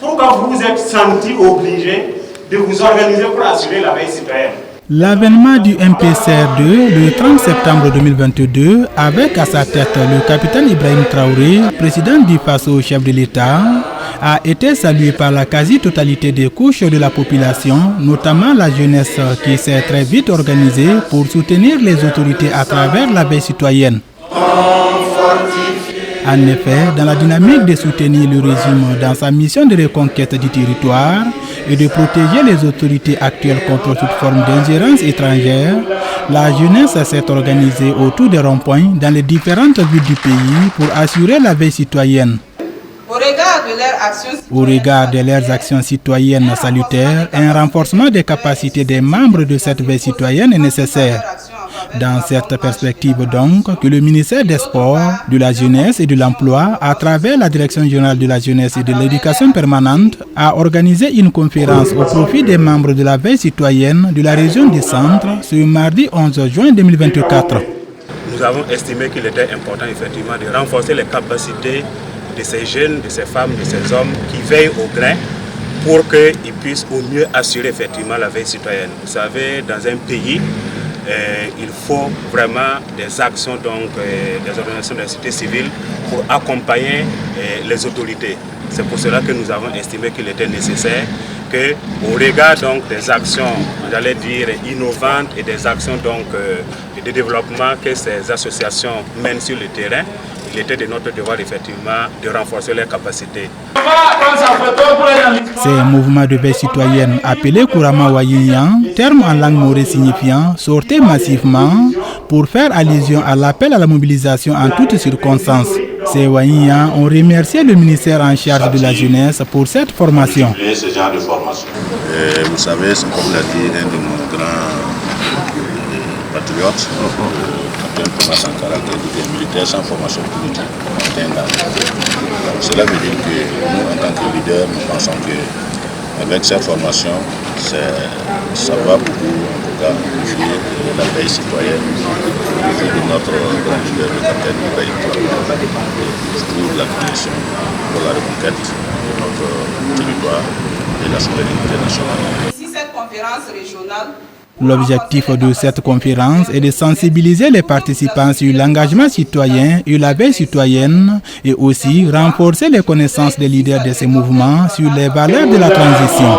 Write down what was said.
pourquoi vous vous êtes senti obligé de vous organiser pour assurer la veille citoyenne? L'avènement du MPCR2 le 30 septembre 2022 avec à sa tête le capitaine Ibrahim Traoré, président du Faso chef de l'État, a été salué par la quasi-totalité des couches de la population, notamment la jeunesse qui s'est très vite organisée pour soutenir les autorités à travers la veille citoyenne. En effet, dans la dynamique de soutenir le régime dans sa mission de reconquête du territoire et de protéger les autorités actuelles contre toute forme d'ingérence étrangère, la jeunesse s'est organisée autour des ronds-points dans les différentes villes du pays pour assurer la veille citoyenne. Au regard de leurs actions citoyennes salutaires, un renforcement des capacités des membres de cette veille citoyenne est nécessaire. Dans cette perspective donc, que le ministère des Sports, de la Jeunesse et de l'Emploi, à travers la Direction générale de la Jeunesse et de l'Éducation permanente, a organisé une conférence au profit des membres de la veille citoyenne de la région du Centre ce mardi 11 juin 2024. Nous avons estimé qu'il était important effectivement de renforcer les capacités de ces jeunes, de ces femmes, de ces hommes qui veillent au grain pour qu'ils puissent au mieux assurer effectivement la veille citoyenne. Vous savez, dans un pays, il faut vraiment des actions des organisations de la société civile pour accompagner les autorités. C'est pour cela que nous avons estimé qu'il était nécessaire qu'au regard des actions, j'allais dire, innovantes et des actions de développement que ces associations mènent sur le terrain, il était de notre devoir effectivement de renforcer leurs capacités. Ces mouvements de veille citoyenne appelés couramment Wayiyan, terme en langue mauré signifiant sortez massivement pour faire allusion à l'appel à la mobilisation en toutes circonstances. Ces Wayiyan ont remercié le ministère en charge de la jeunesse pour cette formation. Ce genre de formation. Vous savez, c'est comme l'a dit un de nos grands patriotes, Thomas Sankara, qui était militaire sans formation politique. Cela veut dire que nous, en tant que leaders, nous pensons qu'avec cette formation, ça va beaucoup, en tout cas, unifier la veille citoyenne de notre grand leader, le capitaine Ibrahim Traoré, pour la transition, pour la reconquête de notre territoire et la souveraineté nationale. Ici, cette conférence régionale. L'objectif de cette conférence est de sensibiliser les participants sur l'engagement citoyen et la veille citoyenne et aussi renforcer les connaissances des leaders de ces mouvements sur les valeurs de la transition.